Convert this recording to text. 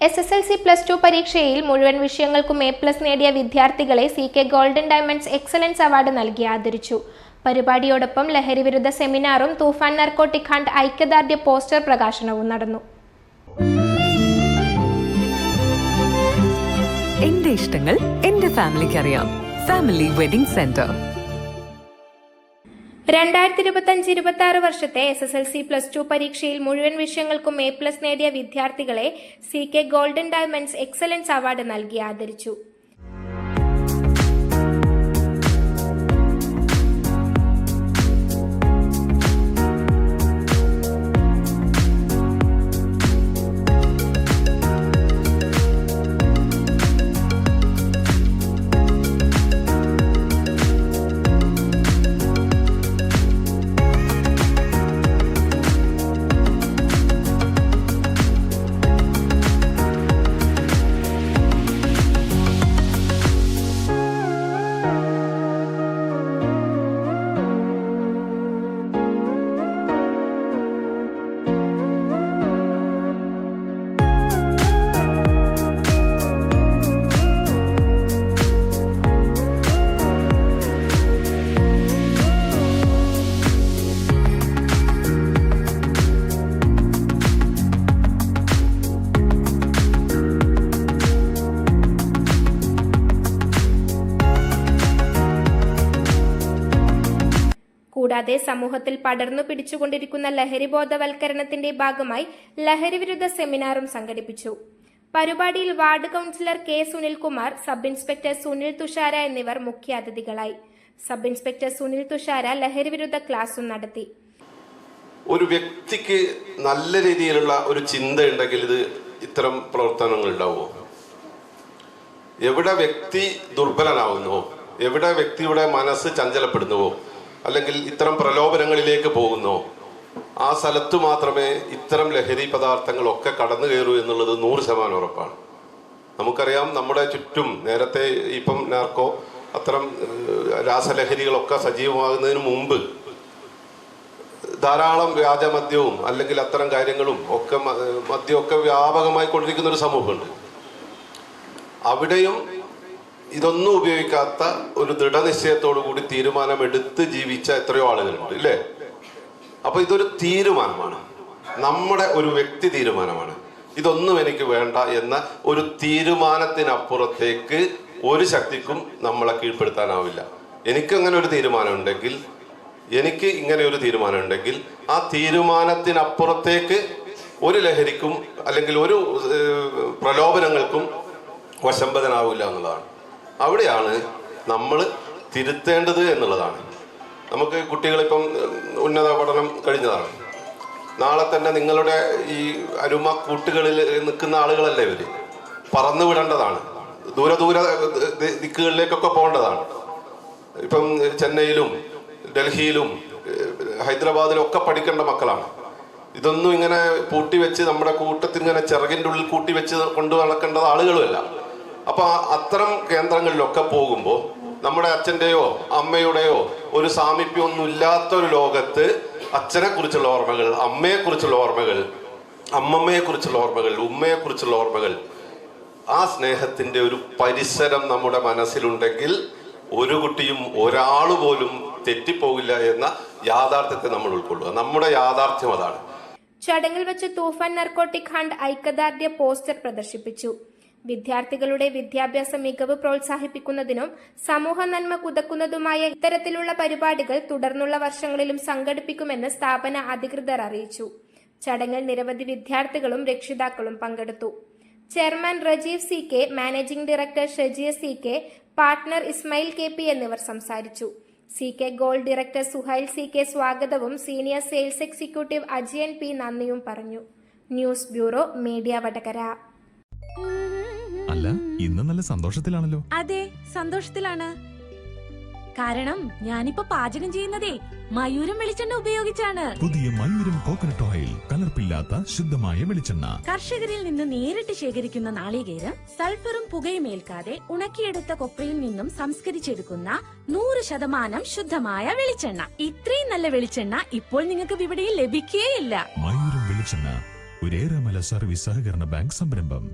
SSLC +2 പരീക്ഷയിൽ മുഴുവൻ വിഷയങ്ങൾക്കും A+ നേടിയ വിദ്യാർത്ഥികളെ CK golden diamonds excellence award നൽകി ആദരിച്ചു. പരിപാടിയോടൊപ്പം ലഹരി വിരുദ്ധ സെമിനാറും തൂഫാൻ നാർക്കോട്ടിക് ഹണ്ട് ഐക്യദാർഢ്യ പോസ്റ്റർ പ്രകാശനവും നടന്നു. എന്റെ ഇഷ്ടങ്ങൾ എന്റെ ഫാമിലിക്ക് അറിയാം. Family wedding centre. 2025-26 വർഷത്തെ SSLC +2 പരീക്ഷയിൽ മുഴുവൻ വിഷയങ്ങൾക്കും A+ നേടിയ വിദ്യാർത്ഥികളെ CK golden diamonds excellence award നൽകി ആദരിച്ചു. കൂടാതെ സമൂഹത്തിൽ പടർന്നു പിടിച്ചുകൊണ്ടിരിക്കുന്ന ലഹരി ബോധവൽക്കരണത്തിന്റെ ഭാഗമായി ലഹരി വിരുദ്ധ സെമിനാറും സംഘടിപ്പിച്ചു. പരിപാടിയിൽ ward councillor K. Sunilkumar, sub inspector Sunil Thushara എന്നിവർ മുഖ്യാതിഥികളായി. സബ് ഇൻസ്പെക്ടർ സുനിൽ തുഷാര ലഹരി വിരുദ്ധ ക്ലാസും നടത്തി. ഒരു വ്യക്തിക്ക് നല്ല രീതിയിലുള്ള ഒരു ചിന്ത ഉണ്ടെങ്കിൽ ഇത് ഇത്തരം പ്രവർത്തനങ്ങൾ ഉണ്ടാവുമോ? എവിടെ വ്യക്തി ദുർബലനാവുന്നുവോ, എവിടെ വ്യക്തിയുടെ മനസ്സ് ചഞ്ചലപ്പെടുന്നുവോ, അല്ലെങ്കിൽ ഇത്തരം പ്രലോഭനങ്ങളിലേക്ക് പോകുന്നു, ആ സ്ഥലത്ത് മാത്രമേ ഇത്തരം ലഹരി പദാർത്ഥങ്ങളൊക്കെ കടന്നു കയറൂ എന്നുള്ളത് 100% ഉറപ്പാണ്. നമുക്കറിയാം, നമ്മുടെ ചുറ്റും നേരത്തെ ഇപ്പം നാർക്കോ അത്തരം രാസലഹരികളൊക്കെ സജീവമാകുന്നതിന് മുമ്പ് ധാരാളം വ്യാജമദ്യവും അല്ലെങ്കിൽ അത്തരം കാര്യങ്ങളും ഒക്കെ മദ്യമൊക്കെ വ്യാപകമായി കൊണ്ടിരിക്കുന്ന ഒരു സമൂഹമുണ്ട്. അവിടെയും ഇതൊന്നും ഉപയോഗിക്കാത്ത ഒരു ദൃഢനിശ്ചയത്തോടു കൂടി തീരുമാനമെടുത്ത് ജീവിച്ച എത്രയോ ആളുകളുണ്ട്, ഇല്ലേ? അപ്പൊ ഇതൊരു തീരുമാനമാണ്, നമ്മുടെ ഒരു വ്യക്തി തീരുമാനമാണ്. ഇതൊന്നും എനിക്ക് വേണ്ട എന്ന ഒരു തീരുമാനത്തിനപ്പുറത്തേക്ക് ഒരു ശക്തിക്കും നമ്മളെ കീഴ്പ്പെടുത്താനാവില്ല. എനിക്ക് ഇങ്ങനെ ഒരു തീരുമാനം ഉണ്ടെങ്കിൽ ആ തീരുമാനത്തിനപ്പുറത്തേക്ക് ഒരു ലഹരിക്കും അല്ലെങ്കിൽ ഒരു പ്രലോഭനങ്ങൾക്കും വശംബദനാവില്ല എന്നുള്ളതാണ്. അവിടെയാണ് നമ്മൾ തിരുത്തേണ്ടത് എന്നുള്ളതാണ്. നമുക്ക് കുട്ടികളിപ്പം ഉന്നത പഠനം കഴിഞ്ഞതാണ്. നാളെ തന്നെ നിങ്ങളുടെ ഈ അരുമ കൂട്ടുകളിൽ നിൽക്കുന്ന ആളുകളല്ലേ ഇവര്? പറന്നു വിടേണ്ടതാണ്, ദൂര ദിക്കുകളിലേക്കൊക്കെ പോകേണ്ടതാണ്. ഇപ്പം ചെന്നൈയിലും ഡൽഹിയിലും ഹൈദരാബാദിലും ഒക്കെ പഠിക്കേണ്ട മക്കളാണ്. ഇതൊന്നും ഇങ്ങനെ പൂട്ടിവെച്ച് നമ്മുടെ കൂട്ടത്തിൽ ഇങ്ങനെ ചിറകിൻ്റെ ഉള്ളിൽ കൂട്ടിവെച്ച് കൊണ്ടു നടക്കേണ്ടത് ആളുകളുമല്ല. അപ്പൊ അത്തരം കേന്ദ്രങ്ങളിലൊക്കെ പോകുമ്പോൾ നമ്മുടെ അച്ഛൻ്റെയോ അമ്മയുടെയോ ഒരു സാമീപ്യമൊന്നും ഇല്ലാത്തൊരു ലോകത്ത് അച്ഛനെ കുറിച്ചുള്ള ഓർമ്മകൾ, അമ്മയെക്കുറിച്ചുള്ള ഓർമ്മകൾ, അമ്മമ്മയെക്കുറിച്ചുള്ള ഓർമ്മകൾ, ഉമ്മയെക്കുറിച്ചുള്ള ഓർമ്മകൾ, ആ സ്നേഹത്തിന്റെ ഒരു പരിസരം നമ്മുടെ മനസ്സിലുണ്ടെങ്കിൽ ഒരു കുട്ടിയും ഒരാൾ പോലും തെറ്റിപ്പോകില്ല എന്ന യാഥാർത്ഥ്യത്തെ നമ്മൾ ഉൾക്കൊള്ളുക. നമ്മുടെ യാഥാർത്ഥ്യം അതാണ്. ചടങ്ങിൽ വെച്ച് തൂഫാൻ നാർക്കോട്ടിക് ഹണ്ട് ഐക്യദാർഢ്യ പോസ്റ്റർ പ്രദർശിപ്പിച്ചു. വിദ്യാർത്ഥികളുടെ വിദ്യാഭ്യാസ മികവ് പ്രോത്സാഹിപ്പിക്കുന്നതിനും സമൂഹ നന്മ കുതക്കുന്നതുമായ ഇത്തരത്തിലുള്ള പരിപാടികൾ തുടർന്നുള്ള വർഷങ്ങളിലും സംഘടിപ്പിക്കുമെന്ന് സ്ഥാപന അധികൃതർ അറിയിച്ചു. ചടങ്ങിൽ നിരവധി വിദ്യാർത്ഥികളും രക്ഷിതാക്കളും പങ്കെടുത്തു. Chairman Rajeev CK, managing director Shajiya CK, partner Ismail KP എന്നിവർ സംസാരിച്ചു. CK gold director Suhail CK സ്വാഗതവും senior sales executive Ajayan P നന്ദിയും പറഞ്ഞു. News bureau, media Vadakara. അല്ല, ഇന്ന് നല്ല സന്തോഷത്തിലാണല്ലോ. അതെ, സന്തോഷത്തിലാണ്. കാരണം ഞാനിപ്പോ പാചകം ചെയ്യുന്നതേ മയൂരം വെളിച്ചെണ്ണ ഉപയോഗിച്ചാണ്. പുതിയ മയൂരം കോക്കനട്ട് ഓയിൽ, കലർപ്പില്ലാത്ത ശുദ്ധമായ വെളിച്ചെണ്ണ. കർഷകരിൽ നിന്ന് നേരിട്ട് ശേഖരിക്കുന്ന നാളികേരം സൾഫറും പുകയും ഏൽക്കാതെ ഉണക്കിയെടുത്ത കൊപ്രയിൽ നിന്നും സംസ്കരിച്ചെടുക്കുന്ന 100% ശുദ്ധമായ വെളിച്ചെണ്ണ. ഇത്രയും നല്ല വെളിച്ചെണ്ണ ഇപ്പോൾ നിങ്ങൾക്ക് വിപണിയിൽ ലഭിക്കുകയില്ല. മയൂരം വെളിച്ചെണ്ണ, ഒരു ഏറെമല സർവീസ് സഹകരണ ബാങ്ക് സംരംഭം.